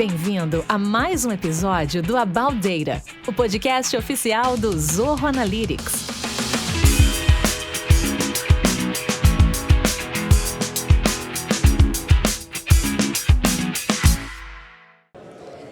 Bem-vindo a mais um episódio do About Data, o podcast oficial do Zorro Analytics.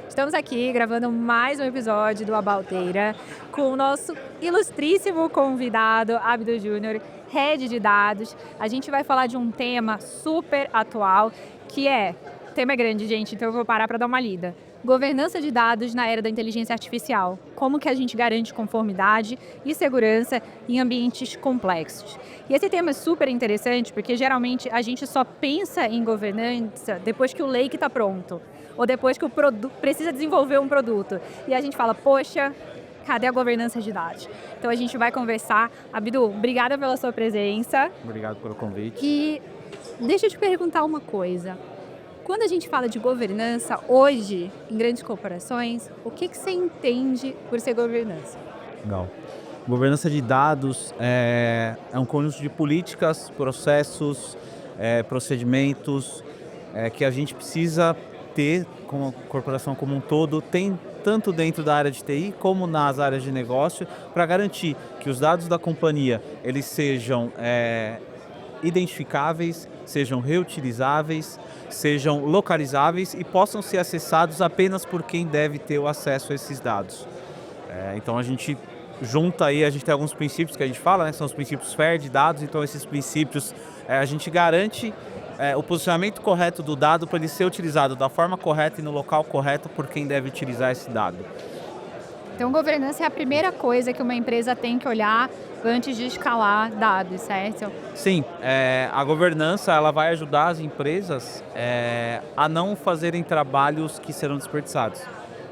Estamos aqui gravando mais um episódio do About Data com o nosso ilustríssimo convidado, Abdo Júnior, Head de Dados. A gente vai falar de um tema super atual, que é... O tema é grande, gente, então eu vou parar para dar uma lida. Governança de dados na era da inteligência artificial. Como que a gente garante conformidade e segurança em ambientes complexos. E esse tema é super interessante porque geralmente a gente só pensa em governança depois que o lake está pronto. Ou depois que o produto precisa desenvolver um produto. E a gente fala, poxa, cadê a governança de dados? Então a gente vai conversar. Abdu, obrigada pela sua presença. Obrigado pelo convite. E deixa eu te perguntar uma coisa. Quando a gente fala de governança, hoje, em grandes corporações, o que você entende por ser governança? Legal. Governança de dados é um conjunto de políticas, processos, procedimentos que a gente precisa ter como a corporação como um todo, tem tanto dentro da área de TI como nas áreas de negócio, para garantir que os dados da companhia eles sejam identificáveis, sejam reutilizáveis, sejam localizáveis e possam ser acessados apenas por quem deve ter o acesso a esses dados. Então a gente junta aí, a gente tem alguns princípios que a gente fala, né? São os princípios FAIR de dados, então esses princípios a gente garante o posicionamento correto do dado para ele ser utilizado da forma correta e no local correto por quem deve utilizar esse dado. Então, governança é a primeira coisa que uma empresa tem que olhar antes de escalar dados, certo? Sim, a governança ela vai ajudar as empresas a não fazerem trabalhos que serão desperdiçados.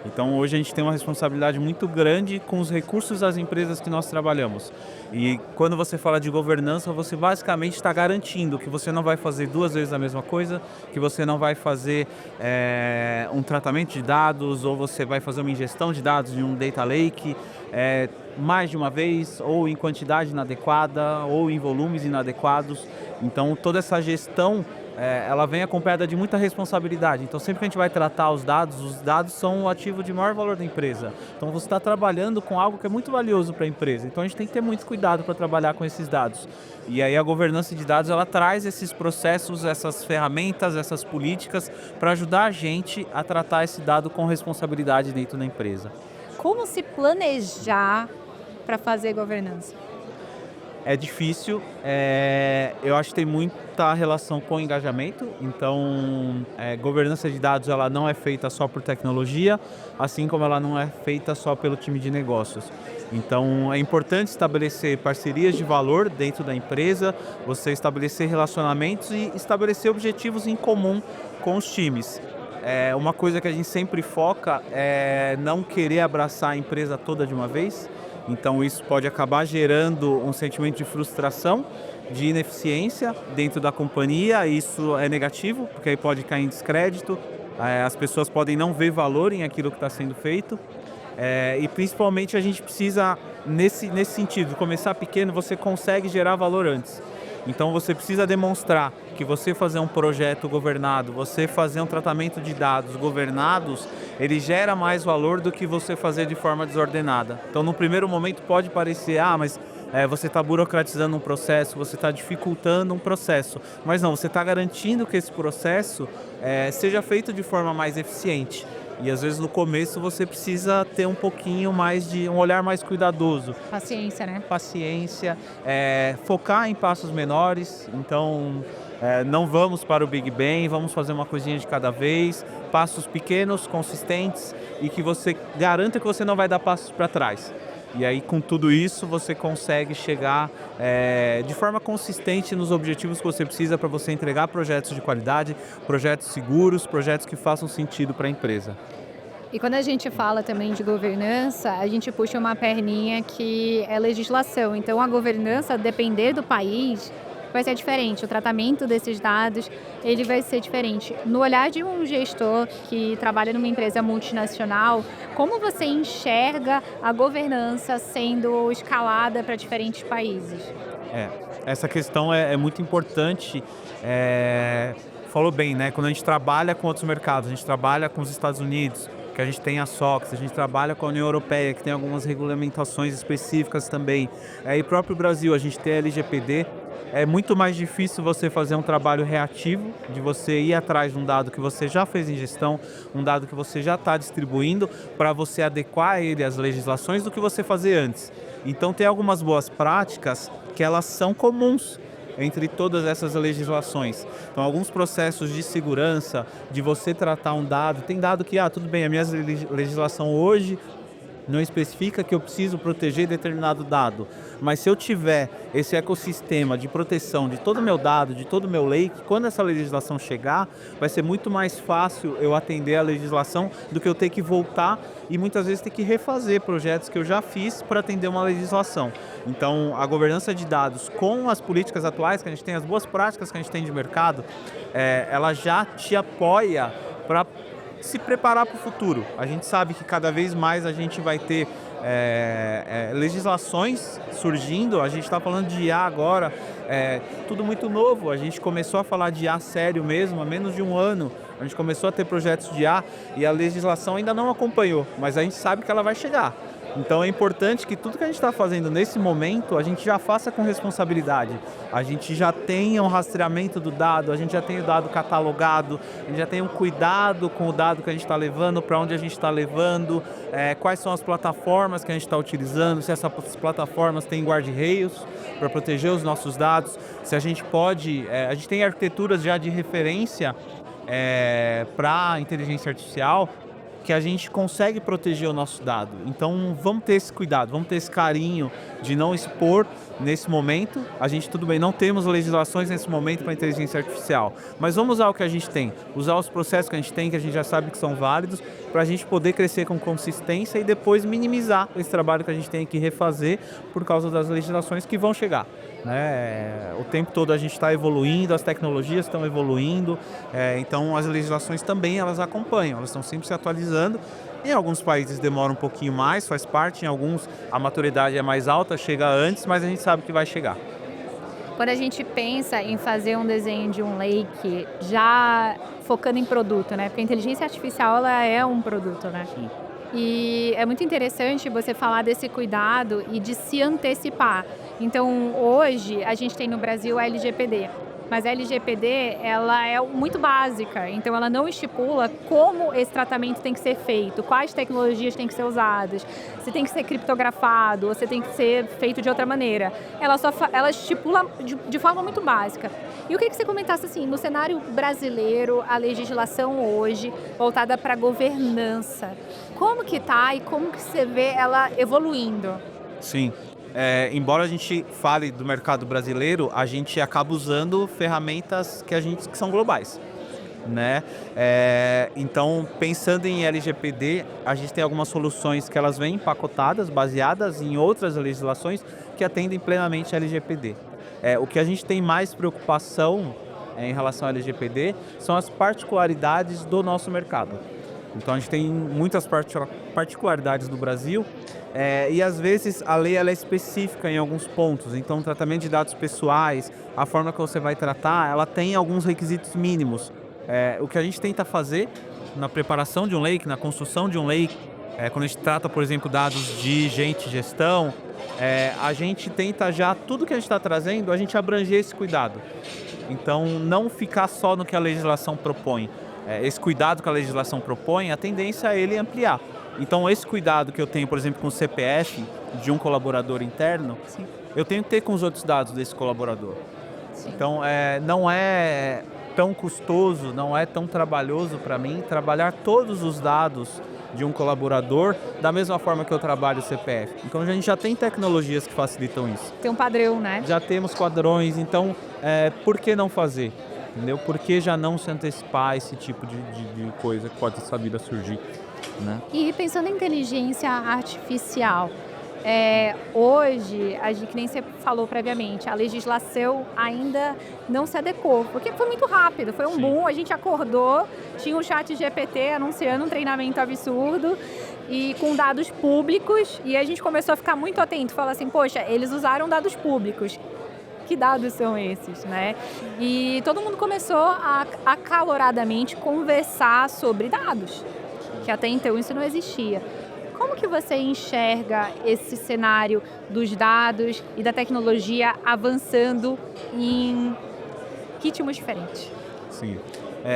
Então hoje a gente tem uma responsabilidade muito grande com os recursos das empresas que nós trabalhamos. E quando você fala de governança, você basicamente está garantindo que você não vai fazer duas vezes a mesma coisa, que você não vai fazer um tratamento de dados, ou você vai fazer uma ingestão de dados de um data lake mais de uma vez, ou em quantidade inadequada, ou em volumes inadequados. Então toda essa gestão ela vem acompanhada de muita responsabilidade. Então sempre que a gente vai tratar os dados são o ativo de maior valor da empresa. Então você está trabalhando com algo que é muito valioso para a empresa. Então a gente tem que ter muito cuidado para trabalhar com esses dados. E aí a governança de dados ela traz esses processos, essas ferramentas, essas políticas para ajudar a gente a tratar esse dado com responsabilidade dentro da empresa. Como se planejar para fazer governança? É difícil, eu acho que tem muita relação com engajamento, então governança de dados ela não é feita só por tecnologia, assim como ela não é feita só pelo time de negócios. Então é importante estabelecer parcerias de valor dentro da empresa, você estabelecer relacionamentos e estabelecer objetivos em comum com os times. Uma coisa que a gente sempre foca é não querer abraçar a empresa toda de uma vez. Então isso pode acabar gerando um sentimento de frustração, de ineficiência dentro da companhia. Isso é negativo, porque aí pode cair em descrédito, as pessoas podem não ver valor em aquilo que está sendo feito. E principalmente a gente precisa, nesse sentido, começar pequeno, você consegue gerar valor antes. Então você precisa demonstrar que você fazer um projeto governado, você fazer um tratamento de dados governados, ele gera mais valor do que você fazer de forma desordenada. Então no primeiro momento pode parecer, mas você está burocratizando um processo, você está dificultando um processo. Mas não, você está garantindo que esse processo seja feito de forma mais eficiente. E às vezes no começo você precisa ter um pouquinho mais de um olhar mais cuidadoso. Paciência, né? Paciência, focar em passos menores, então não vamos para o Big Bang, vamos fazer uma coisinha de cada vez, passos pequenos, consistentes e que você garanta que você não vai dar passos para trás. E aí com tudo isso você consegue chegar de forma consistente nos objetivos que você precisa para você entregar projetos de qualidade, projetos seguros, projetos que façam sentido para a empresa. E quando a gente fala também de governança, a gente puxa uma perninha que é legislação. Então a governança, depender do país, vai ser diferente. O tratamento desses dados, ele vai ser diferente. No olhar de um gestor que trabalha numa empresa multinacional, como você enxerga a governança sendo escalada para diferentes países? Essa questão é muito importante. Falou bem, né? Quando a gente trabalha com outros mercados, a gente trabalha com os Estados Unidos, que a gente tem a SOX, a gente trabalha com a União Europeia, que tem algumas regulamentações específicas também. E próprio Brasil, a gente tem a LGPD. É muito mais difícil você fazer um trabalho reativo, de você ir atrás de um dado que você já fez em gestão, um dado que você já está distribuindo, para você adequar ele às legislações do que você fazer antes. Então tem algumas boas práticas que elas são comuns entre todas essas legislações. Então, alguns processos de segurança, de você tratar um dado, tem dado que, tudo bem, a minha legislação hoje não especifica que eu preciso proteger determinado dado, mas se eu tiver esse ecossistema de proteção de todo o meu dado, de todo o meu lake, quando essa legislação chegar, vai ser muito mais fácil eu atender a legislação do que eu ter que voltar e muitas vezes ter que refazer projetos que eu já fiz para atender uma legislação. Então, a governança de dados com as políticas atuais que a gente tem, as boas práticas que a gente tem de mercado, ela já te apoia para se preparar para o futuro. A gente sabe que cada vez mais a gente vai ter legislações surgindo. A gente está falando de IA agora, tudo muito novo. A gente começou a falar de IA sério mesmo há menos de um ano. A gente começou a ter projetos de IA e a legislação ainda não acompanhou, mas a gente sabe que ela vai chegar. Então é importante que tudo que a gente está fazendo nesse momento, a gente já faça com responsabilidade. A gente já tenha um rastreamento do dado, a gente já tem o dado catalogado, a gente já tem um cuidado com o dado que a gente está levando, para onde a gente está levando, quais são as plataformas que a gente está utilizando, se essas plataformas têm guarda-reios para proteger os nossos dados, se a gente pode... a gente tem arquiteturas já de referência para inteligência artificial, que a gente consegue proteger o nosso dado. Então vamos ter esse cuidado, vamos ter esse carinho de não expor nesse momento. A gente, tudo bem, não temos legislações nesse momento para inteligência artificial, mas vamos usar o que a gente tem, usar os processos que a gente já sabe que são válidos, para a gente poder crescer com consistência e depois minimizar esse trabalho que a gente tem que refazer por causa das legislações que vão chegar. O tempo todo a gente está evoluindo, as tecnologias estão evoluindo, então as legislações também elas acompanham, elas estão sempre se atualizando. Em alguns países demora um pouquinho mais, faz parte, em alguns a maturidade é mais alta, chega antes, mas a gente sabe que vai chegar. Quando a gente pensa em fazer um desenho de um lake já focando em produto, né? Porque a inteligência artificial ela é um produto, né? Sim. E é muito interessante você falar desse cuidado e de se antecipar. Então, hoje, a gente tem no Brasil a LGPD. Mas a LGPD, ela é muito básica, então ela não estipula como esse tratamento tem que ser feito, quais tecnologias têm que ser usadas, se tem que ser criptografado ou se tem que ser feito de outra maneira. Ela estipula de forma muito básica. E eu queria que você comentasse assim, no cenário brasileiro, a legislação hoje voltada para a governança, como que está e como que você vê ela evoluindo? Sim. Embora a gente fale do mercado brasileiro, a gente acaba usando ferramentas que são globais, né? Então, pensando em LGPD, a gente tem algumas soluções que elas vêm empacotadas, baseadas em outras legislações que atendem plenamente a LGPD. O que a gente tem mais preocupação em relação à LGPD são as particularidades do nosso mercado. Então, a gente tem muitas particularidades do Brasil. E às vezes a lei ela é específica em alguns pontos, então o tratamento de dados pessoais, a forma que você vai tratar, ela tem alguns requisitos mínimos. O que a gente tenta fazer na preparação de um lake, na construção de um lake, quando a gente trata, por exemplo, dados de gestão, a gente tenta já, tudo que a gente está trazendo, a gente abranger esse cuidado. Então não ficar só no que a legislação propõe. Esse cuidado que a legislação propõe, a tendência é ele ampliar. Então, esse cuidado que eu tenho, por exemplo, com o CPF de um colaborador interno, sim, eu tenho que ter com os outros dados desse colaborador. Sim. Então, não é tão custoso, não é tão trabalhoso para mim trabalhar todos os dados de um colaborador da mesma forma que eu trabalho o CPF. Então, a gente já tem tecnologias que facilitam isso. Tem um padrão, né? Já temos padrões, então, por que não fazer? Entendeu? Por que já não se antecipar esse tipo de coisa que pode vir a surgir? Né? E pensando em inteligência artificial, Hoje, que nem você falou previamente, a legislação ainda não se adequou, porque foi muito rápido, foi um boom, a gente acordou, tinha o ChatGPT anunciando um treinamento absurdo e com dados públicos, e a gente começou a ficar muito atento, falar assim, poxa, eles usaram dados públicos. Que dados são esses, né? E todo mundo começou a acaloradamente conversar sobre dados, que até então isso não existia. Como que você enxerga esse cenário dos dados e da tecnologia avançando em ritmos diferentes? Sim.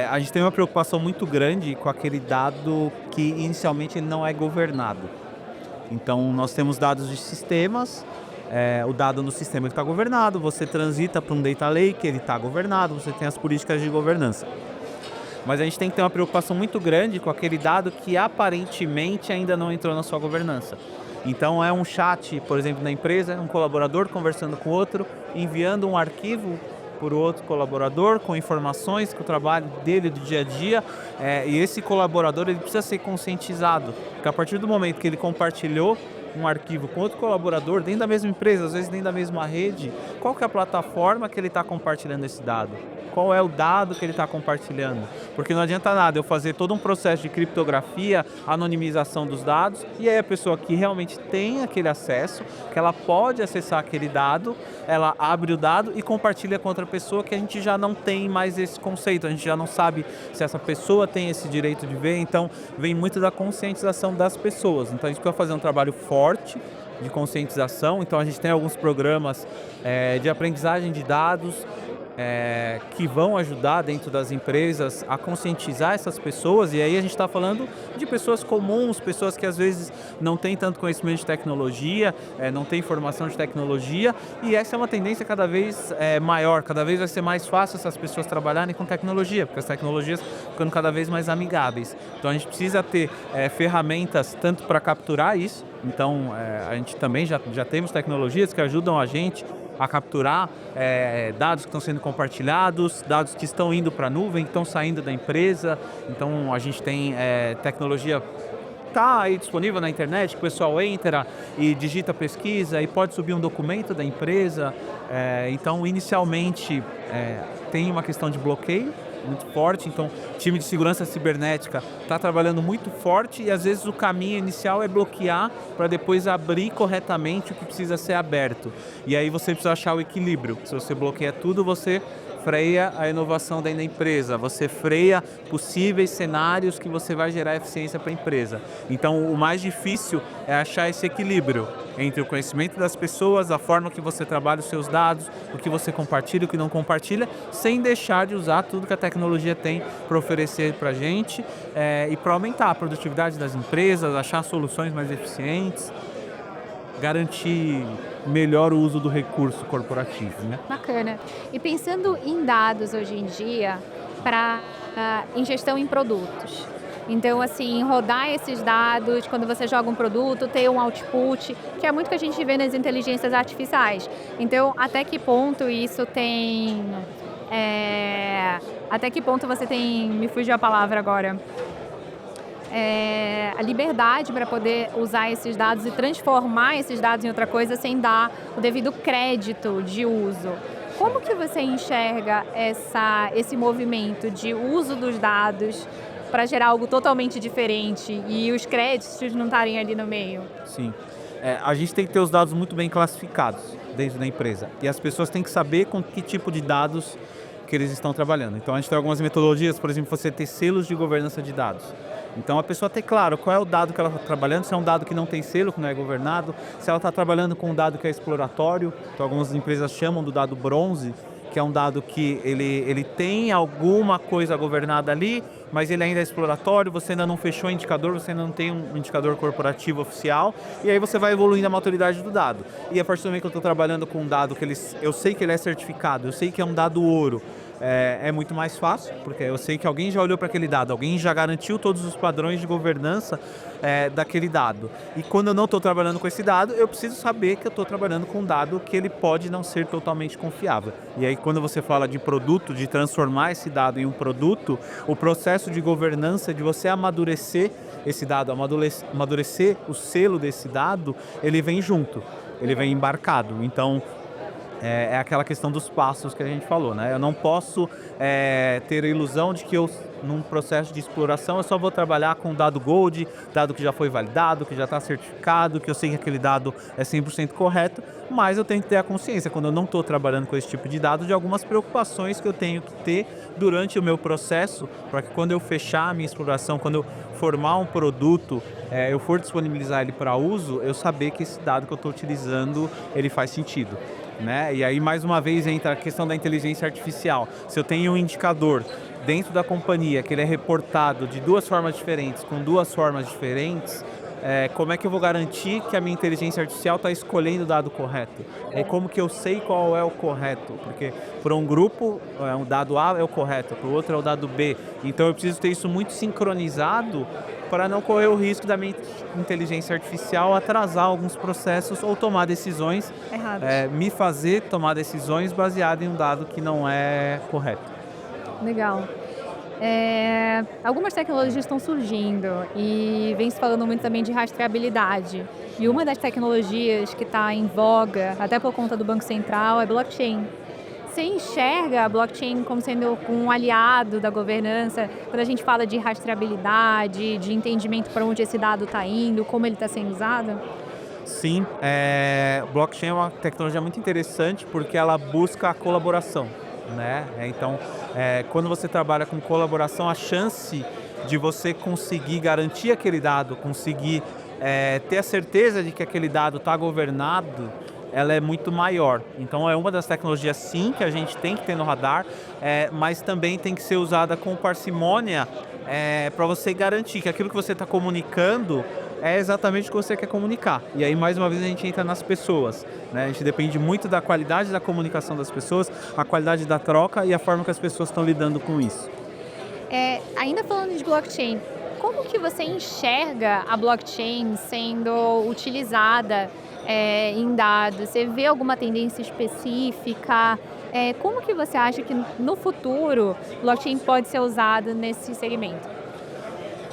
A gente tem uma preocupação muito grande com aquele dado que inicialmente ele não é governado. Então, nós temos dados de sistemas, o dado no sistema está governado, você transita para um data lake, ele está governado, você tem as políticas de governança. Mas a gente tem que ter uma preocupação muito grande com aquele dado que aparentemente ainda não entrou na sua governança. Então é um chat, por exemplo, na empresa, um colaborador conversando com outro, enviando um arquivo por outro colaborador com informações com o trabalho dele do dia a dia, e esse colaborador ele precisa ser conscientizado, porque a partir do momento que ele compartilhou um arquivo com outro colaborador dentro da mesma empresa, às vezes dentro da mesma rede, qual que é a plataforma que ele está compartilhando esse dado? Qual é o dado que ele está compartilhando? Porque não adianta nada eu fazer todo um processo de criptografia, anonimização dos dados, e aí a pessoa que realmente tem aquele acesso, que ela pode acessar aquele dado, ela abre o dado e compartilha com outra pessoa, que a gente já não tem mais esse conceito, a gente já não sabe se essa pessoa tem esse direito de ver, então vem muito da conscientização das pessoas. Então a gente precisa fazer um trabalho forte de conscientização, então a gente tem alguns programas de aprendizagem de dados, que vão ajudar dentro das empresas a conscientizar essas pessoas, e aí a gente está falando de pessoas comuns, pessoas que às vezes não têm tanto conhecimento de tecnologia, não têm formação de tecnologia, e essa é uma tendência cada vez maior, cada vez vai ser mais fácil essas pessoas trabalharem com tecnologia, porque as tecnologias estão ficando cada vez mais amigáveis. Então a gente precisa ter ferramentas tanto para capturar isso, então a gente também já temos tecnologias que ajudam a gente a capturar dados que estão sendo compartilhados, dados que estão indo para a nuvem, que estão saindo da empresa. Então a gente tem tecnologia está aí disponível na internet, que o pessoal entra e digita pesquisa e pode subir um documento da empresa. Então inicialmente tem uma questão de bloqueio muito forte, então o time de segurança cibernética está trabalhando muito forte e às vezes o caminho inicial é bloquear para depois abrir corretamente o que precisa ser aberto. E aí você precisa achar o equilíbrio. Se você bloqueia tudo, você freia a inovação dentro da empresa, você freia possíveis cenários que você vai gerar eficiência para a empresa. Então o mais difícil é achar esse equilíbrio entre o conhecimento das pessoas, a forma que você trabalha os seus dados, o que você compartilha, o que não compartilha, sem deixar de usar tudo que a tecnologia tem para oferecer para a gente e para aumentar a produtividade das empresas, achar soluções mais eficientes, garantir melhor o uso do recurso corporativo, né? Bacana. E pensando em dados hoje em dia para ingestão em produtos. Então, assim, rodar esses dados, quando você joga um produto, ter um output, que é muito que a gente vê nas inteligências artificiais. Então, até que ponto isso tem... até que ponto você tem... Me fugiu a palavra agora. A liberdade para poder usar esses dados e transformar esses dados em outra coisa sem dar o devido crédito de uso. Como que você enxerga esse movimento de uso dos dados para gerar algo totalmente diferente e os créditos não estarem ali no meio? Sim. A gente tem que ter os dados muito bem classificados dentro da empresa e as pessoas têm que saber com que tipo de dados que eles estão trabalhando. Então a gente tem algumas metodologias, por exemplo, você ter selos de governança de dados. Então a pessoa tem claro qual é o dado que ela está trabalhando, se é um dado que não tem selo, que não é governado, se ela está trabalhando com um dado que é exploratório, então algumas empresas chamam do dado bronze, que é um dado que ele tem alguma coisa governada ali, mas ele ainda é exploratório, você ainda não fechou o indicador, você ainda não tem um indicador corporativo oficial, e aí você vai evoluindo a maturidade do dado. E a partir do momento que eu estou trabalhando com um dado que eu sei que ele é certificado, eu sei que é um dado ouro, é muito mais fácil, porque eu sei que alguém já olhou para aquele dado, alguém já garantiu todos os padrões de governança daquele dado. E quando eu não estou trabalhando com esse dado, eu preciso saber que eu estou trabalhando com um dado que ele pode não ser totalmente confiável. E aí quando você fala de produto, de transformar esse dado em um produto, o processo de governança, de você amadurecer esse dado, amadurecer o selo desse dado, ele vem junto, ele vem embarcado. Então, é aquela questão dos passos que a gente falou, né? Eu não posso ter a ilusão de que eu, num processo de exploração, eu só vou trabalhar com dado Gold, dado que já foi validado, que já está certificado, que eu sei que aquele dado é 100% correto, mas eu tenho que ter a consciência, quando eu não estou trabalhando com esse tipo de dado, de algumas preocupações que eu tenho que ter durante o meu processo, para que quando eu fechar a minha exploração, quando eu formar um produto, eu for disponibilizar ele para uso, eu saber que esse dado que eu estou utilizando, ele faz sentido. Né? E aí, mais uma vez, entra a questão da inteligência artificial. Se eu tenho um indicador dentro da companhia que ele é reportado de duas formas diferentes, com duas formas diferentes, como é que eu vou garantir que a minha inteligência artificial está escolhendo o dado correto? Como que eu sei qual é o correto? Porque para um grupo, um dado A é o correto, para o outro é o dado B. Então eu preciso ter isso muito sincronizado para não correr o risco da minha inteligência artificial atrasar alguns processos ou tomar decisões, me fazer tomar decisões baseadas em um dado que não é correto. Legal. Algumas tecnologias estão surgindo e vem se falando muito também de rastreabilidade. E uma das tecnologias que está em voga, até por conta do Banco Central, é blockchain. Você enxerga a blockchain como sendo um aliado da governança quando a gente fala de rastreabilidade, de entendimento para onde esse dado está indo, como ele está sendo usado? Sim, blockchain é uma tecnologia muito interessante porque ela busca a colaboração, né? Então, quando você trabalha com colaboração, a chance de você conseguir garantir aquele dado, conseguir ter a certeza de que aquele dado está governado, ela é muito maior. Então é uma das tecnologias sim que a gente tem que ter no radar, mas também tem que ser usada com parcimônia para você garantir que aquilo que você está comunicando é exatamente o que você quer comunicar. E aí mais uma vez a gente entra nas pessoas, né? A gente depende muito da qualidade da comunicação das pessoas, a qualidade da troca e a forma que as pessoas estão lidando com isso. Ainda falando de blockchain, como que você enxerga a blockchain sendo utilizada em dados? Você vê alguma tendência específica? Como que você acha que no futuro blockchain pode ser usado nesse segmento?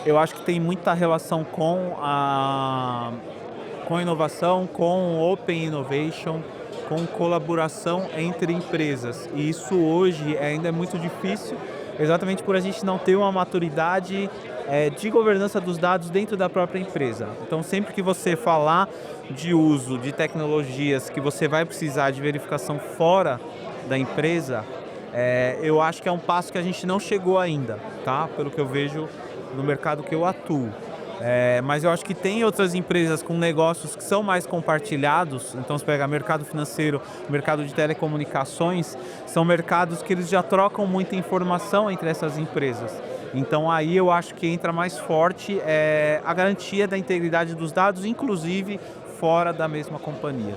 Eu acho que tem muita relação com a inovação, com Open Innovation, com colaboração entre empresas. E isso hoje ainda é muito difícil, exatamente por a gente não ter uma maturidade de governança dos dados dentro da própria empresa. Então, sempre que você falar de uso de tecnologias que você vai precisar de verificação fora da empresa, eu acho que é um passo que a gente não chegou ainda, tá? Pelo que eu vejo no mercado que eu atuo. Mas eu acho que tem outras empresas com negócios que são mais compartilhados. Então, se pegar mercado financeiro, mercado de telecomunicações, são mercados que eles já trocam muita informação entre essas empresas. Então, aí eu acho que entra mais forte a garantia da integridade dos dados, inclusive fora da mesma companhia.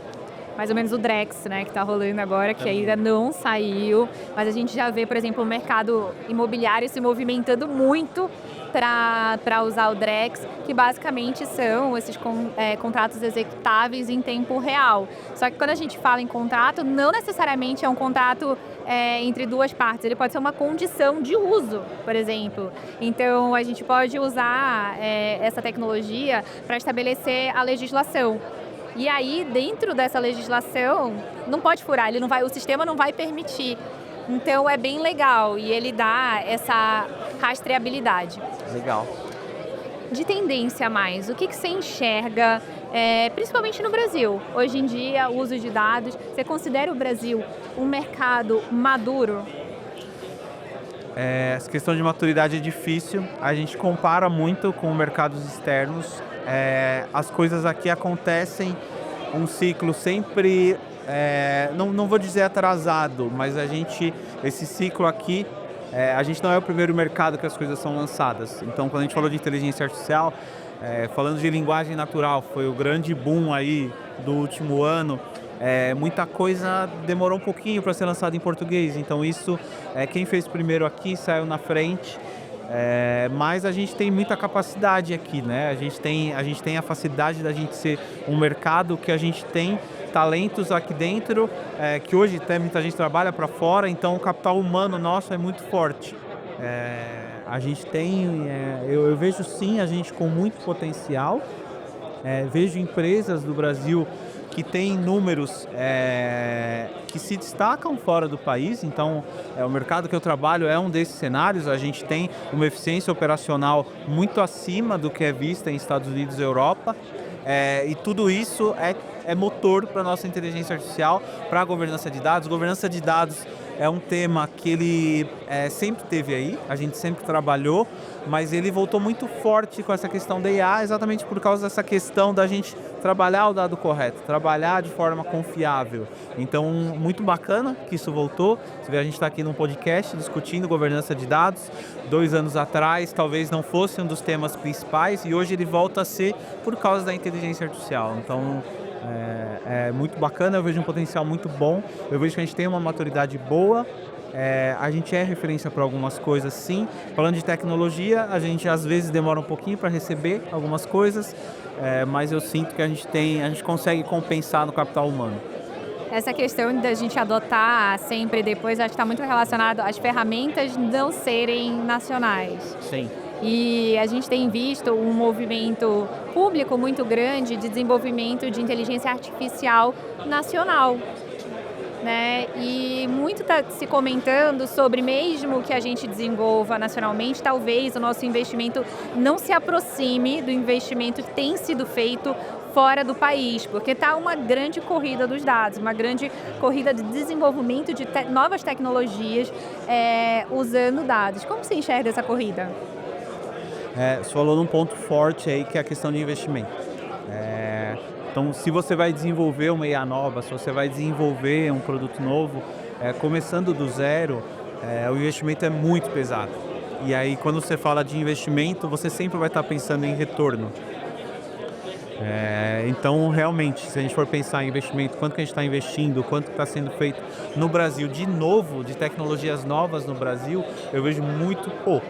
Mais ou menos o Drex, né, que está rolando agora, que ainda não saiu, mas a gente já vê, por exemplo, o mercado imobiliário se movimentando muito para usar o Drex, que basicamente são esses contratos executáveis em tempo real. Só que quando a gente fala em contrato, não necessariamente é um contrato entre duas partes, ele pode ser uma condição de uso, por exemplo. Então, a gente pode usar essa tecnologia para estabelecer a legislação. E aí, dentro dessa legislação, não pode furar, o sistema não vai permitir. Então, é bem legal e ele dá essa rastreabilidade. Legal. De tendência a mais, o que você enxerga, principalmente no Brasil? Hoje em dia, o uso de dados, você considera o Brasil um mercado maduro? Essa questão de maturidade é difícil, a gente compara muito com mercados externos. As coisas aqui acontecem um ciclo sempre, não vou dizer atrasado, mas esse ciclo aqui, a gente não é o primeiro mercado que as coisas são lançadas. Então, quando a gente falou de inteligência artificial, falando de linguagem natural, foi o grande boom aí do último ano. muita coisa demorou um pouquinho para ser lançada em português. Então isso, quem fez primeiro aqui saiu na frente. Mas a gente tem muita capacidade aqui, né? A gente tem a facilidade da gente ser um mercado que a gente tem talentos aqui dentro, que hoje até muita gente trabalha para fora, então o capital humano nosso é muito forte. A gente tem, eu vejo sim a gente com muito potencial, vejo empresas do Brasil que têm números que se destacam fora do país, então o mercado que eu trabalho é um desses cenários. A gente tem uma eficiência operacional muito acima do que é vista em Estados Unidos e Europa, e tudo isso é motor para a nossa inteligência artificial, para a governança de dados. Governança de dados é um tema que ele sempre teve aí, a gente sempre trabalhou, mas ele voltou muito forte com essa questão da IA, exatamente por causa dessa questão da gente trabalhar o dado correto, trabalhar de forma confiável. Então, muito bacana que isso voltou. Você vê, a gente está aqui num podcast discutindo governança de dados. 2 anos atrás, talvez não fosse um dos temas principais, e hoje ele volta a ser por causa da inteligência artificial. Então, é muito bacana, eu vejo um potencial muito bom, eu vejo que a gente tem uma maturidade boa, a gente é referência para algumas coisas sim. Falando de tecnologia, a gente às vezes demora um pouquinho para receber algumas coisas, mas eu sinto que a gente consegue compensar no capital humano. Essa questão da gente adotar sempre depois, acho que está muito relacionado às ferramentas não serem nacionais. Sim. E a gente tem visto um movimento público muito grande de desenvolvimento de inteligência artificial nacional, né? E muito está se comentando sobre, mesmo que a gente desenvolva nacionalmente, talvez o nosso investimento não se aproxime do investimento que tem sido feito fora do país, porque está uma grande corrida dos dados, uma grande corrida de desenvolvimento de novas tecnologias usando dados. Como você enxerga essa corrida? Você falou num ponto forte aí, que é a questão de investimento. Então, se você vai desenvolver uma IA nova, se você vai desenvolver um produto novo, começando do zero, o investimento é muito pesado. E aí, quando você fala de investimento, você sempre vai estar pensando em retorno. Então, realmente, se a gente for pensar em investimento, quanto que a gente está investindo, quanto está sendo feito no Brasil, de novo, de tecnologias novas no Brasil, eu vejo muito pouco.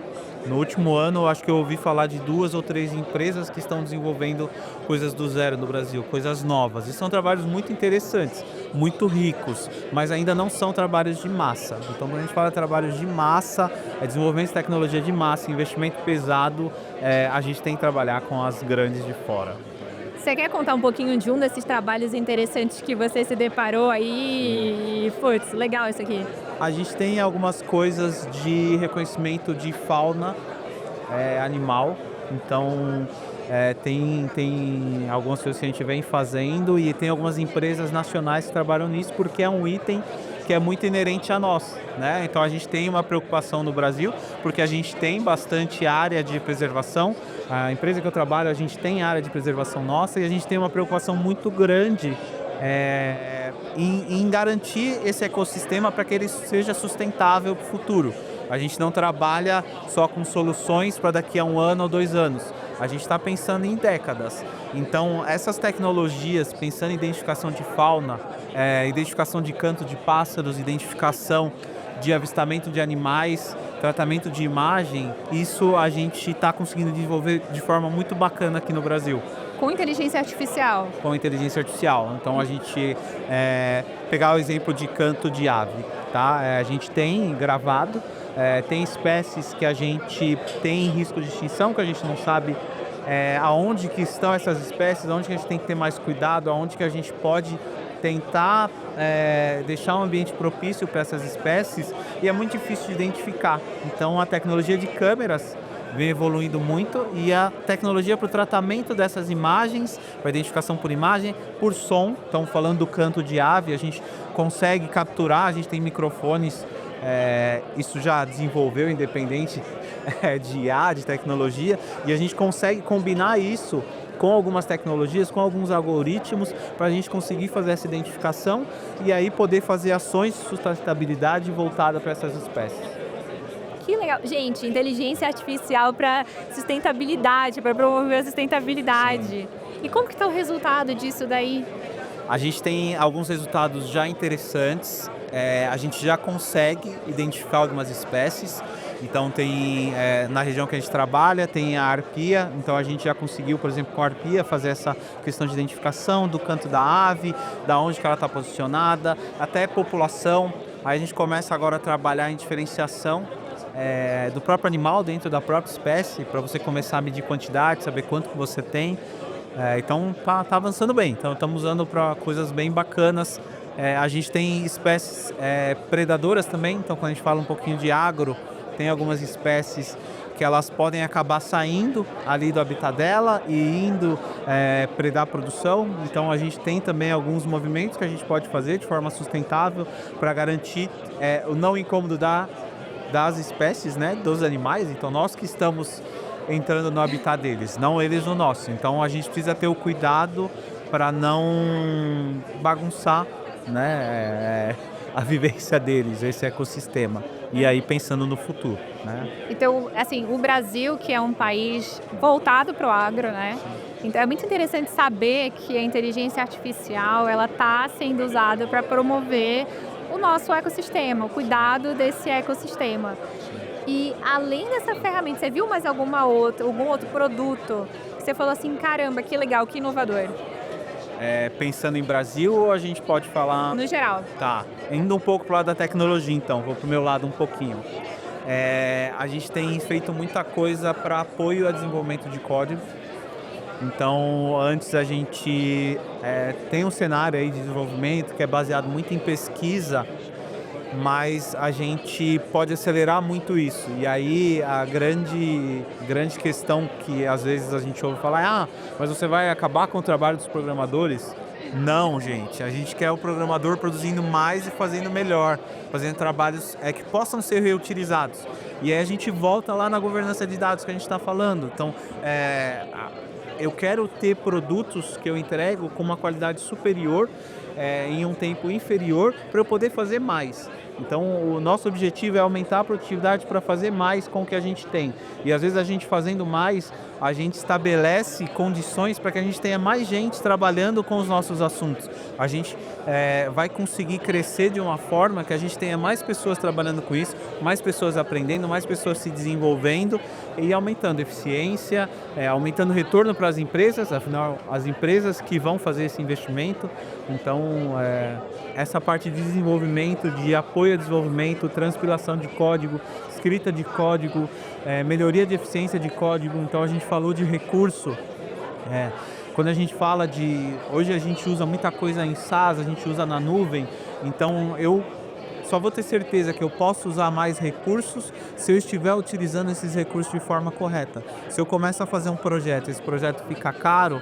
No último ano, eu acho que eu ouvi falar de 2 ou 3 empresas que estão desenvolvendo coisas do zero no Brasil, coisas novas. E são trabalhos muito interessantes, muito ricos, mas ainda não são trabalhos de massa. Então, quando a gente fala de trabalhos de massa, desenvolvimento de tecnologia de massa, investimento pesado, a gente tem que trabalhar com as grandes de fora. Você quer contar um pouquinho de um desses trabalhos interessantes que você se deparou aí? E, putz, legal isso aqui. A gente tem algumas coisas de reconhecimento de fauna animal, então tem algumas coisas que a gente vem fazendo, e tem algumas empresas nacionais que trabalham nisso, porque é um item que é muito inerente a nós, né? Então a gente tem uma preocupação no Brasil, porque a gente tem bastante área de preservação. A empresa que eu trabalho, a gente tem área de preservação nossa, e a gente tem uma preocupação muito grande em garantir esse ecossistema para que ele seja sustentável para o futuro. A gente não trabalha só com soluções para daqui a 1 ano ou 2 anos. A gente está pensando em décadas. Então, essas tecnologias, pensando em identificação de fauna, identificação de canto de pássaros, identificação de avistamento de animais, tratamento de imagem, isso a gente está conseguindo desenvolver de forma muito bacana aqui no Brasil. Com inteligência artificial? Com inteligência artificial. Então, a gente, pegar o exemplo de canto de ave, tá? A gente tem gravado, tem espécies que a gente tem risco de extinção, que a gente não sabe aonde que estão essas espécies, aonde que a gente tem que ter mais cuidado, aonde que a gente pode tentar deixar um ambiente propício para essas espécies, e é muito difícil de identificar. Então, a tecnologia de câmeras vem evoluindo muito, e a tecnologia para o tratamento dessas imagens, para identificação por imagem, por som. Então, falando do canto de ave, a gente consegue capturar, a gente tem microfones, isso já desenvolveu independente de IA, de tecnologia, e a gente consegue combinar isso com algumas tecnologias, com alguns algoritmos, para a gente conseguir fazer essa identificação e aí poder fazer ações de sustentabilidade voltada para essas espécies. Que legal. Gente, inteligência artificial para sustentabilidade, para promover a sustentabilidade. Sim. E como que está o resultado disso daí? A gente tem alguns resultados já interessantes, a gente já consegue identificar algumas espécies. Então tem, na região que a gente trabalha, tem a arpia, então a gente já conseguiu, por exemplo, com a arpia, fazer essa questão de identificação do canto da ave, da onde que ela está posicionada, até população. Aí a gente começa agora a trabalhar em diferenciação do próprio animal dentro da própria espécie, para você começar a medir quantidade, saber quanto que você tem. Então tá avançando bem, então estamos usando para coisas bem bacanas. A gente tem espécies predadoras também, então quando a gente fala um pouquinho de agro, tem algumas espécies que elas podem acabar saindo ali do habitat dela e indo predar a produção. Então a gente tem também alguns movimentos que a gente pode fazer de forma sustentável para garantir o não incômodo das espécies, né, dos animais. Então nós que estamos entrando no habitat deles, não eles no nosso. Então a gente precisa ter o cuidado para não bagunçar, né, a vivência deles, esse ecossistema. E aí pensando no futuro, né? Então, assim, o Brasil, que é um país voltado para o agro, né? Então é muito interessante saber que a inteligência artificial ela está sendo usada para promover o nosso ecossistema, o cuidado desse ecossistema. E além dessa ferramenta, você viu mais algum outro produto que você falou assim, caramba, que legal, que inovador? Pensando em Brasil, ou a gente pode falar... No geral. Tá, indo um pouco para o lado da tecnologia então, vou para o meu lado um pouquinho. A gente tem feito muita coisa para apoio ao desenvolvimento de código. Então, antes a gente tem um cenário aí de desenvolvimento que é baseado muito em pesquisa, mas a gente pode acelerar muito isso. E aí a grande questão que às vezes a gente ouve falar, mas você vai acabar com o trabalho dos programadores? Não, gente. A gente quer o programador produzindo mais e fazendo melhor, fazendo trabalhos que possam ser reutilizados. E aí a gente volta lá na governança de dados que a gente está falando. Então, eu quero ter produtos que eu entrego com uma qualidade superior em um tempo inferior para eu poder fazer mais. Então, o nosso objetivo é aumentar a produtividade para fazer mais com o que a gente tem. E às vezes a gente fazendo mais, a gente estabelece condições para que a gente tenha mais gente trabalhando com os nossos assuntos. A gente vai conseguir crescer de uma forma que a gente tenha mais pessoas trabalhando com isso, mais pessoas aprendendo, mais pessoas se desenvolvendo e aumentando a eficiência, aumentando o retorno para as empresas, afinal, as empresas que vão fazer esse investimento. Então, essa parte de desenvolvimento, de apoio ao desenvolvimento, transpilação de código, escrita de código, melhoria de eficiência de código. Então a gente falou de recurso. Quando a gente fala hoje a gente usa muita coisa em SaaS, a gente usa na nuvem. Então eu só vou ter certeza que eu posso usar mais recursos se eu estiver utilizando esses recursos de forma correta. Se eu começo a fazer um projeto, esse projeto fica caro,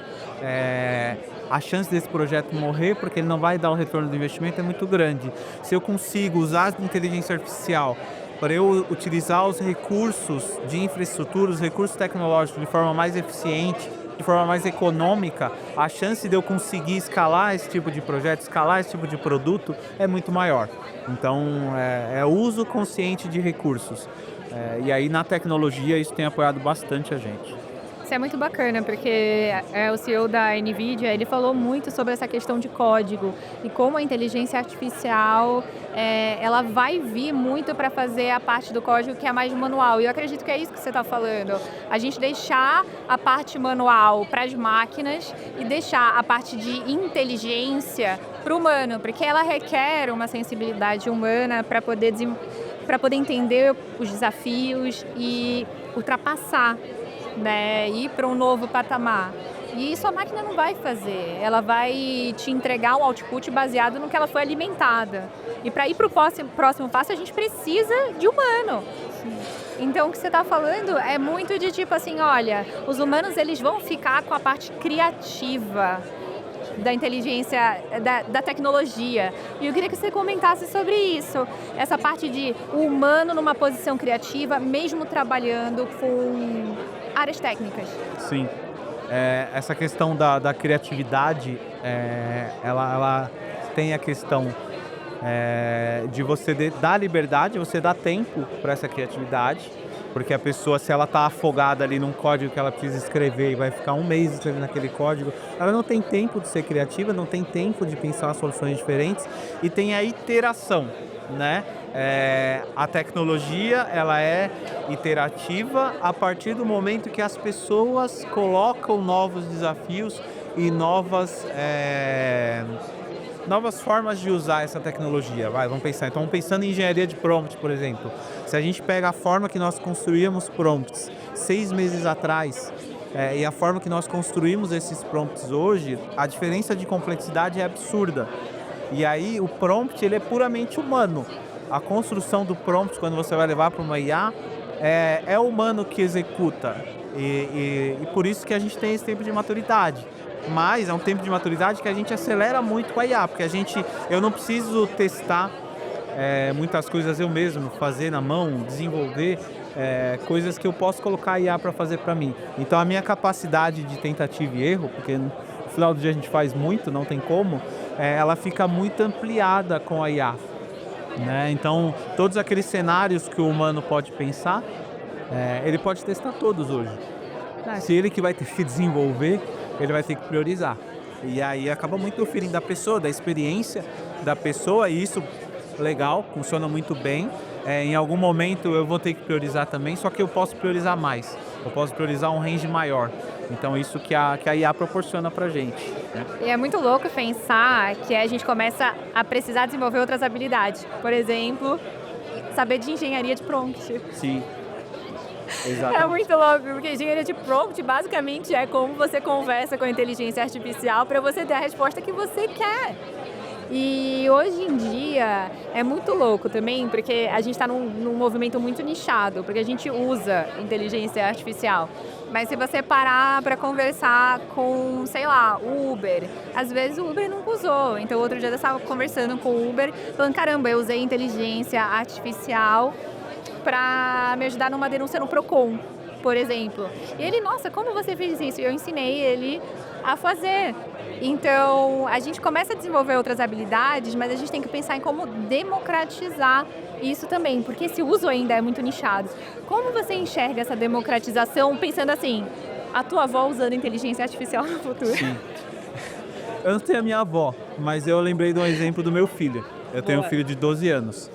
a chance desse projeto morrer, porque ele não vai dar o retorno do investimento, é muito grande. Se eu consigo usar a inteligência artificial para eu utilizar os recursos de infraestrutura, os recursos tecnológicos de forma mais eficiente, de forma mais econômica, a chance de eu conseguir escalar esse tipo de projeto, escalar esse tipo de produto é muito maior. Então, é uso consciente de recursos. E aí, na tecnologia, isso tem apoiado bastante a gente. Isso é muito bacana, porque o CEO da NVIDIA, ele falou muito sobre essa questão de código e como a inteligência artificial, ela vai vir muito para fazer a parte do código que é mais manual. E eu acredito que é isso que você está falando. A gente deixar a parte manual para as máquinas e deixar a parte de inteligência para o humano, porque ela requer uma sensibilidade humana para poder entender os desafios e ultrapassar, né, ir para um novo patamar. E isso a máquina não vai fazer. Ela vai te entregar um output baseado no que ela foi alimentada. E para ir para o próximo passo, a gente precisa de humano. Então, o que você está falando é muito de tipo assim, olha, os humanos eles vão ficar com a parte criativa da inteligência, da tecnologia. E eu queria que você comentasse sobre isso. Essa parte de o humano numa posição criativa, mesmo trabalhando com áreas técnicas. Sim. Essa questão da criatividade, ela tem a questão de você dar liberdade, você dar tempo para essa criatividade. Porque a pessoa, se ela está afogada ali num código que ela precisa escrever e vai ficar um mês escrevendo aquele código, ela não tem tempo de ser criativa, não tem tempo de pensar soluções diferentes e tem a iteração, né? A tecnologia, ela é iterativa a partir do momento que as pessoas colocam novos desafios e novas formas de usar essa tecnologia. Vamos pensar. Então, pensando em engenharia de prompt, por exemplo. Se a gente pega a forma que nós construíamos prompts 6 meses atrás e a forma que nós construímos esses prompts hoje, a diferença de complexidade é absurda. E aí, o prompt, ele é puramente humano. A construção do prompt, quando você vai levar para uma IA, é o humano que executa. E por isso que a gente tem esse tempo de maturidade. Mas é um tempo de maturidade que a gente acelera muito com a IA, porque eu não preciso testar muitas coisas eu mesmo, fazer na mão, desenvolver coisas que eu posso colocar a IA para fazer para mim. Então a minha capacidade de tentativa e erro, porque no final do dia a gente faz muito, não tem como, ela fica muito ampliada com a IA. Né? Então todos aqueles cenários que o humano pode pensar, ele pode testar todos hoje. Se ele que vai ter que desenvolver, ele vai ter que priorizar. E aí acaba muito do feeling da pessoa, da experiência da pessoa, e isso, legal, funciona muito bem. Em algum momento eu vou ter que priorizar também, só que eu posso priorizar mais. Eu posso priorizar um range maior. Então isso que a IA proporciona pra gente. Né? E é muito louco pensar que a gente começa a precisar desenvolver outras habilidades. Por exemplo, saber de engenharia de prompt. Sim. Exatamente. É muito louco, porque engenharia de prompt basicamente é como você conversa com a inteligência artificial para você ter a resposta que você quer. E hoje em dia é muito louco também, porque a gente está num movimento muito nichado, porque a gente usa inteligência artificial. Mas se você parar para conversar com, sei lá, Uber, às vezes o Uber nunca usou. Então outro dia eu estava conversando com o Uber, falando, caramba, eu usei inteligência artificial para me ajudar numa denúncia no Procon, por exemplo. E ele, nossa, como você fez isso? E eu ensinei ele a fazer. Então, a gente começa a desenvolver outras habilidades, mas a gente tem que pensar em como democratizar isso também, porque esse uso ainda é muito nichado. Como você enxerga essa democratização, pensando assim, a tua avó usando inteligência artificial no futuro? Sim. Eu não tenho a minha avó, mas eu lembrei de um exemplo do meu filho. Eu tenho um filho de 12 anos.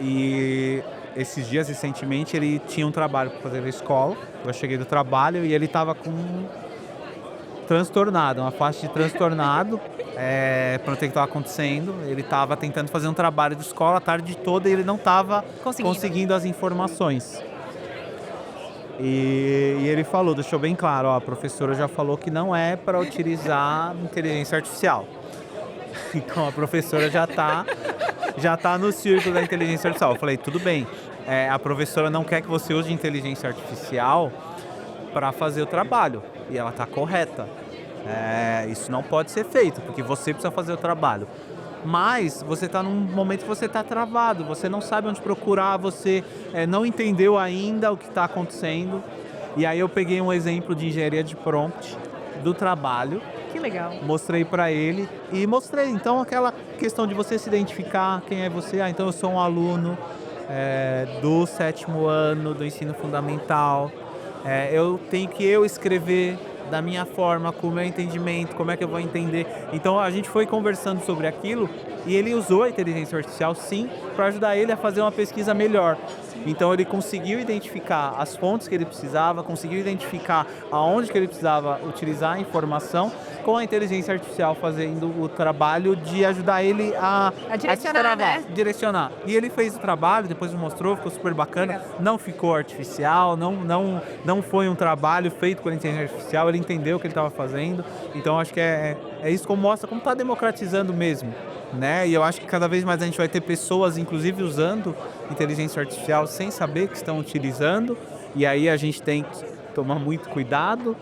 E esses dias, recentemente, ele tinha um trabalho para fazer na escola. Eu cheguei do trabalho e ele estava com transtornado, uma faixa de transtornado para o que estava acontecendo. Ele estava tentando fazer um trabalho de escola a tarde toda e ele não estava conseguindo as informações. E ele falou, deixou bem claro, a professora já falou que não é para utilizar inteligência artificial. Então a professora já tá no círculo da inteligência artificial. Eu falei, tudo bem, a professora não quer que você use inteligência artificial para fazer o trabalho. E ela está correta. Isso não pode ser feito, porque você precisa fazer o trabalho. Mas você está num momento que você está travado, você não sabe onde procurar, você não entendeu ainda o que está acontecendo. E aí eu peguei um exemplo de engenharia de prompt do trabalho. Que legal. Mostrei para ele e mostrei. Então aquela questão de você se identificar, quem é você? Então eu sou um aluno do 7º ano do ensino fundamental. Eu tenho que escrever da minha forma, com o meu entendimento, como é que eu vou entender. Então a gente foi conversando sobre aquilo e ele usou a inteligência artificial sim para ajudar ele a fazer uma pesquisa melhor. Então ele conseguiu identificar as fontes que ele precisava, conseguiu identificar aonde que ele precisava utilizar a informação, com a inteligência artificial fazendo o trabalho de ajudar ele a direcionar, né? Direcionar. E ele fez o trabalho, depois me mostrou, ficou super bacana. Legal. Não ficou artificial, não foi um trabalho feito com a inteligência artificial, ele entendeu o que ele estava fazendo. Então acho que é isso que mostra como está democratizando mesmo. Né? E eu acho que cada vez mais a gente vai ter pessoas, inclusive, usando inteligência artificial sem saber que estão utilizando. E aí a gente tem que tomar muito cuidado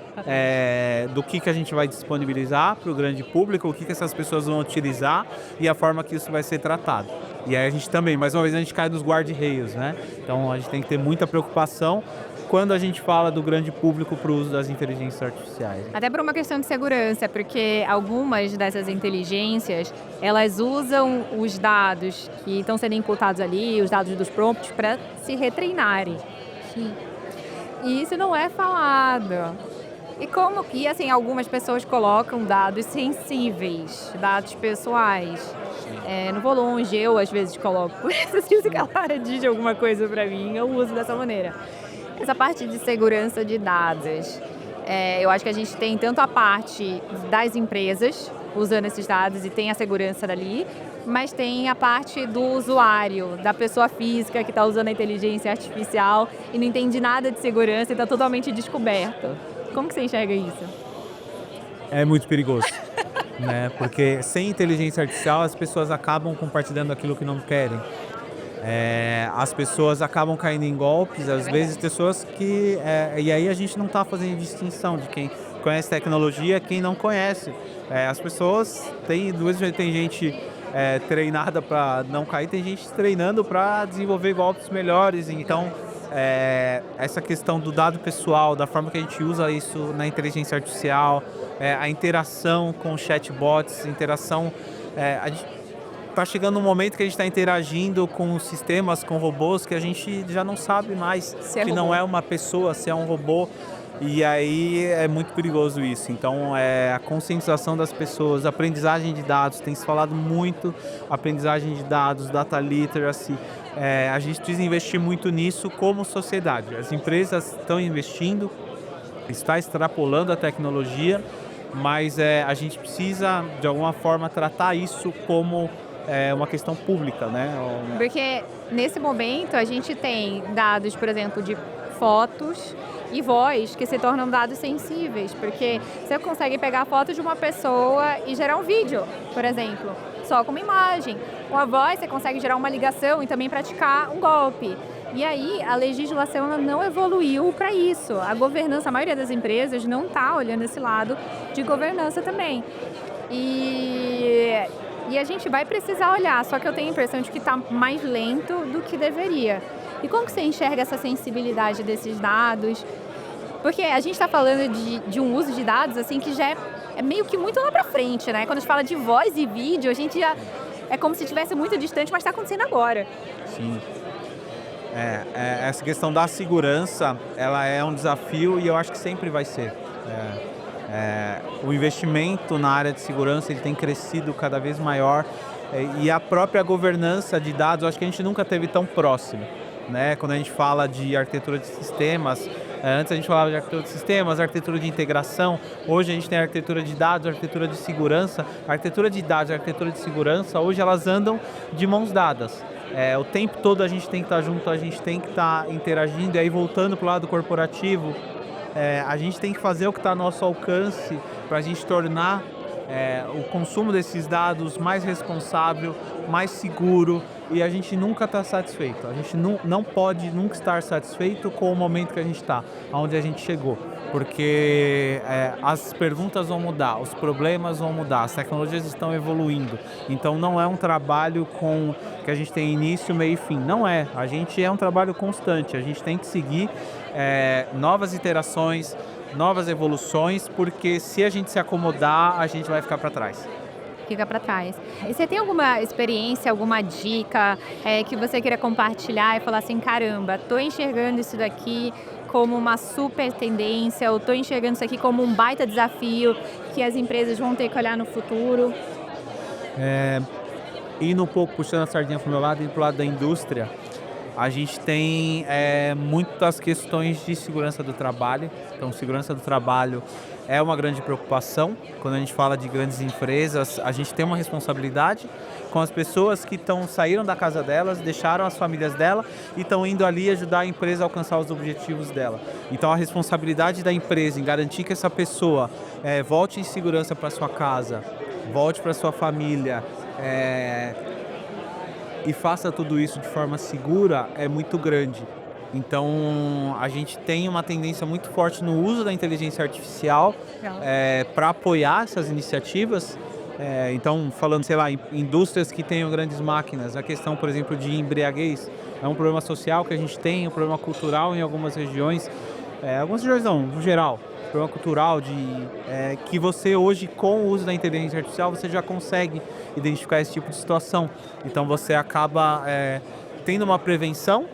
do que a gente vai disponibilizar para o grande público, o que essas pessoas vão utilizar e a forma que isso vai ser tratado. E aí a gente também, mais uma vez, a gente cai nos guarda-reios, né? Então a gente tem que ter muita preocupação quando a gente fala do grande público para o uso das inteligências artificiais. Até por uma questão de segurança, porque algumas dessas inteligências, elas usam os dados que estão sendo imputados ali, os dados dos prompts, para se retreinarem. investir. E isso não é falado. E assim, algumas pessoas colocam dados sensíveis, dados pessoais. Não vou longe, eu às vezes coloco. Se a galera diz alguma coisa pra mim, eu uso dessa maneira. Essa parte de segurança de dados, eu acho que a gente tem tanto a parte das empresas usando esses dados e tem a segurança dali, mas tem a parte do usuário, da pessoa física que está usando a inteligência artificial e não entende nada de segurança e está totalmente descoberto. Como que você enxerga isso? É muito perigoso, né? Porque sem inteligência artificial as pessoas acabam compartilhando aquilo que não querem. As pessoas acabam caindo em golpes, às vezes pessoas que... e aí a gente não está fazendo distinção de quem conhece tecnologia e quem não conhece. As pessoas tem gente treinada para não cair, tem gente treinando para desenvolver golpes melhores. Então, essa questão do dado pessoal, da forma que a gente usa isso na inteligência artificial, a interação com chatbots, a gente está chegando um momento que a gente está interagindo com sistemas, com robôs, que a gente já não sabe mais se que não é uma pessoa, se é um robô. E aí é muito perigoso isso. Então, a conscientização das pessoas, a aprendizagem de dados, tem se falado muito, aprendizagem de dados, data literacy. A gente precisa investir muito nisso como sociedade. As empresas estão investindo, está extrapolando a tecnologia, mas a gente precisa, de alguma forma, tratar isso como uma questão pública, né? Porque nesse momento a gente tem dados, por exemplo, de fotos e voz que se tornam dados sensíveis, porque você consegue pegar a foto de uma pessoa e gerar um vídeo, por exemplo, só com uma imagem. Com a voz você consegue gerar uma ligação e também praticar um golpe. E aí a legislação ela não evoluiu para isso. A governança, a maioria das empresas não está olhando esse lado de governança também. E a gente vai precisar olhar, só que eu tenho a impressão de que está mais lento do que deveria. E como que você enxerga essa sensibilidade desses dados? Porque a gente está falando de um uso de dados assim que já é meio que muito lá para frente, né? Quando a gente fala de voz e vídeo, a gente já é como se estivesse muito distante, mas está acontecendo agora. Sim. Essa questão da segurança, ela é um desafio e eu acho que sempre vai ser. O investimento na área de segurança ele tem crescido cada vez maior e a própria governança de dados, eu acho que a gente nunca teve tão próximo, né? Quando a gente fala de arquitetura de sistemas, antes a gente falava de arquitetura de sistemas, arquitetura de integração, hoje a gente tem a arquitetura de dados, a arquitetura de segurança. A arquitetura de dados e a arquitetura de segurança, hoje elas andam de mãos dadas. O tempo todo a gente tem que estar junto, a gente tem que estar interagindo, e aí voltando para o lado corporativo, a gente tem que fazer o que está ao nosso alcance para a gente tornar o consumo desses dados mais responsável, mais seguro, e a gente nunca está satisfeito. A gente não pode nunca estar satisfeito com o momento que a gente está, onde a gente chegou, porque as perguntas vão mudar, os problemas vão mudar, as tecnologias estão evoluindo. Então não é um trabalho que a gente tem início, meio e fim. Não é. A gente é um trabalho constante. A gente tem que seguir novas iterações, novas evoluções, porque se a gente se acomodar, a gente vai ficar para trás. Fica para trás. E você tem alguma experiência, alguma dica que você queira compartilhar e falar assim, caramba, tô enxergando isso daqui como uma super tendência, eu tô enxergando isso aqui como um baita desafio que as empresas vão ter que olhar no futuro? Indo um pouco, puxando a sardinha para o meu lado, indo para o lado da indústria, a gente tem muitas questões de segurança do trabalho. Então, segurança do trabalho é uma grande preocupação. Quando a gente fala de grandes empresas, a gente tem uma responsabilidade com as pessoas que saíram da casa delas, deixaram as famílias dela e estão indo ali ajudar a empresa a alcançar os objetivos dela. Então, a responsabilidade da empresa em garantir que essa pessoa volte em segurança para sua casa, volte para sua família, e faça tudo isso de forma segura é muito grande. Então, a gente tem uma tendência muito forte no uso da inteligência artificial para apoiar essas iniciativas. Então, falando, sei lá, em indústrias que tenham grandes máquinas, a questão, por exemplo, de embriaguez é um problema social que a gente tem, um problema cultural em algumas regiões. Algumas regiões não, no geral. Problema cultural que você hoje, com o uso da inteligência artificial, você já consegue identificar esse tipo de situação. Então você acaba tendo uma prevenção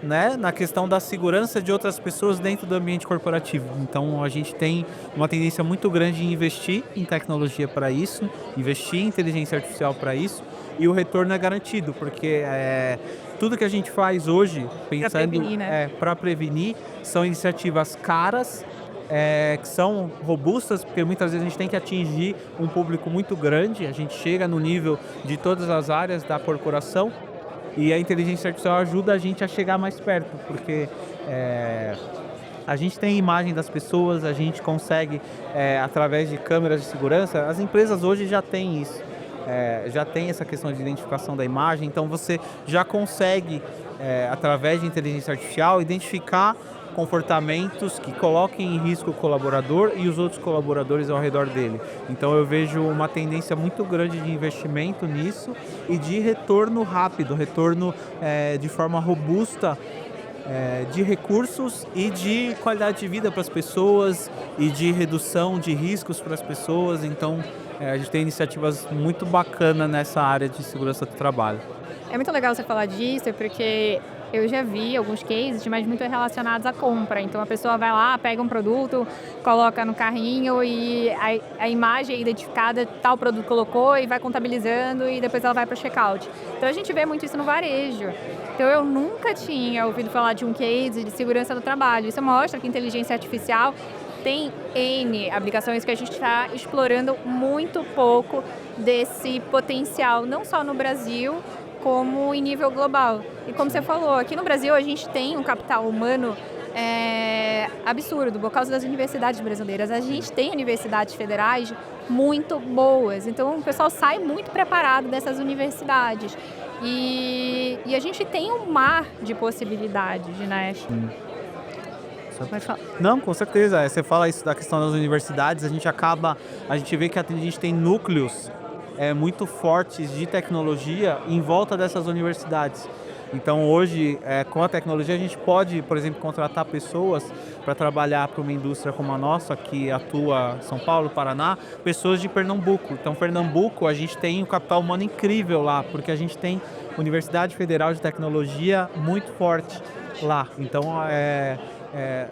né, na questão da segurança de outras pessoas dentro do ambiente corporativo. Então a gente tem uma tendência muito grande em investir em tecnologia para isso, investir em inteligência artificial para isso, e o retorno é garantido, porque tudo que a gente faz hoje, pensando para prevenir, são iniciativas caras, que são robustas, porque muitas vezes a gente tem que atingir um público muito grande, a gente chega no nível de todas as áreas da corporação, e a inteligência artificial ajuda a gente a chegar mais perto, porque a gente tem imagem das pessoas, a gente consegue, através de câmeras de segurança, as empresas hoje já têm isso, já tem essa questão de identificação da imagem, então você já consegue, através de inteligência artificial, identificar comportamentos que coloquem em risco o colaborador e os outros colaboradores ao redor dele. Então eu vejo uma tendência muito grande de investimento nisso e de retorno rápido, retorno de forma robusta, de recursos e de qualidade de vida para as pessoas e de redução de riscos para as pessoas. Então a gente tem iniciativas muito bacanas nessa área de segurança do trabalho. É muito legal você falar disso, porque eu já vi alguns cases, mas muito relacionados à compra. Então a pessoa vai lá, pega um produto, coloca no carrinho e a imagem é identificada, tal produto colocou e vai contabilizando e depois ela vai para o checkout. Então a gente vê muito isso no varejo. Então eu nunca tinha ouvido falar de um case de segurança do trabalho. Isso mostra que a inteligência artificial tem N aplicações que a gente está explorando muito pouco desse potencial, não só no Brasil, como em nível global. E como você falou, aqui no Brasil a gente tem um capital humano absurdo, por causa das universidades brasileiras. A gente tem universidades federais muito boas, então o pessoal sai muito preparado dessas universidades. E a gente tem um mar de possibilidades, né? Não, com certeza. Você fala isso da questão das universidades, a gente vê que a gente tem núcleos muito fortes de tecnologia em volta dessas universidades. Então hoje, com a tecnologia, a gente pode, por exemplo, contratar pessoas para trabalhar para uma indústria como a nossa, que atua em São Paulo, Paraná, pessoas de Pernambuco. Então Pernambuco, a gente tem um capital humano incrível lá, porque a gente tem Universidade Federal de Tecnologia muito forte lá. Então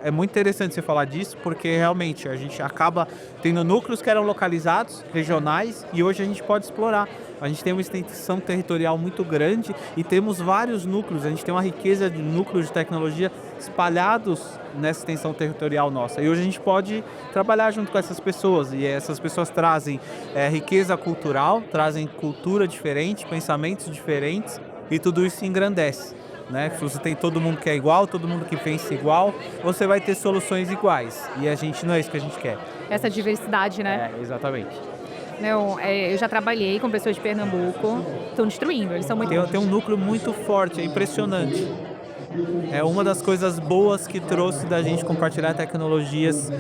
é muito interessante você falar disso, porque realmente a gente acaba tendo núcleos que eram localizados, regionais, e hoje a gente pode explorar. A gente tem uma extensão territorial muito grande e temos vários núcleos, a gente tem uma riqueza de núcleos de tecnologia espalhados nessa extensão territorial nossa. E hoje a gente pode trabalhar junto com essas pessoas, e essas pessoas trazem riqueza cultural, trazem cultura diferente, pensamentos diferentes, e tudo isso engrandece. Né? Se você tem todo mundo que é igual, todo mundo que pensa igual, você vai ter soluções iguais. E a gente não é isso que a gente quer. Essa diversidade, né? Exatamente. Não, eu já trabalhei com pessoas de Pernambuco, estão destruindo, eles são muito bons. Tem um núcleo muito forte, é impressionante. É uma das coisas boas que trouxe da gente compartilhar tecnologias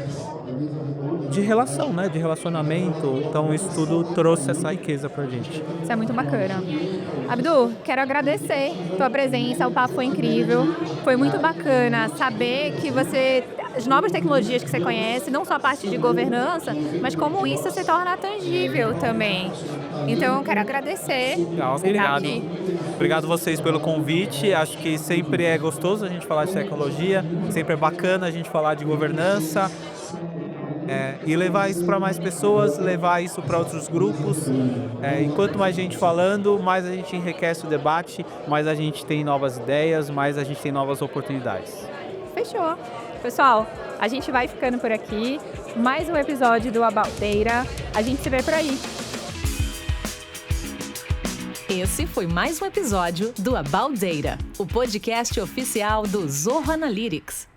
de relação, né? De relacionamento. Então isso tudo trouxe essa riqueza pra gente. Isso é muito bacana. Abdu, quero agradecer tua presença, o papo foi incrível. Foi muito bacana saber que as novas tecnologias que você conhece, não só a parte de governança, mas como isso se torna tangível também. Então, eu quero agradecer. Obrigado. Obrigado vocês pelo convite. Acho que sempre é gostoso a gente falar de tecnologia, sempre é bacana a gente falar de governança. E levar isso para mais pessoas, levar isso para outros grupos. E quanto mais gente falando, mais a gente enriquece o debate, mais a gente tem novas ideias, mais a gente tem novas oportunidades. Fechou. Pessoal, a gente vai ficando por aqui. Mais um episódio do About Data. A gente se vê por aí. Esse foi mais um episódio do About Data, o podcast oficial do Zorro Analytics.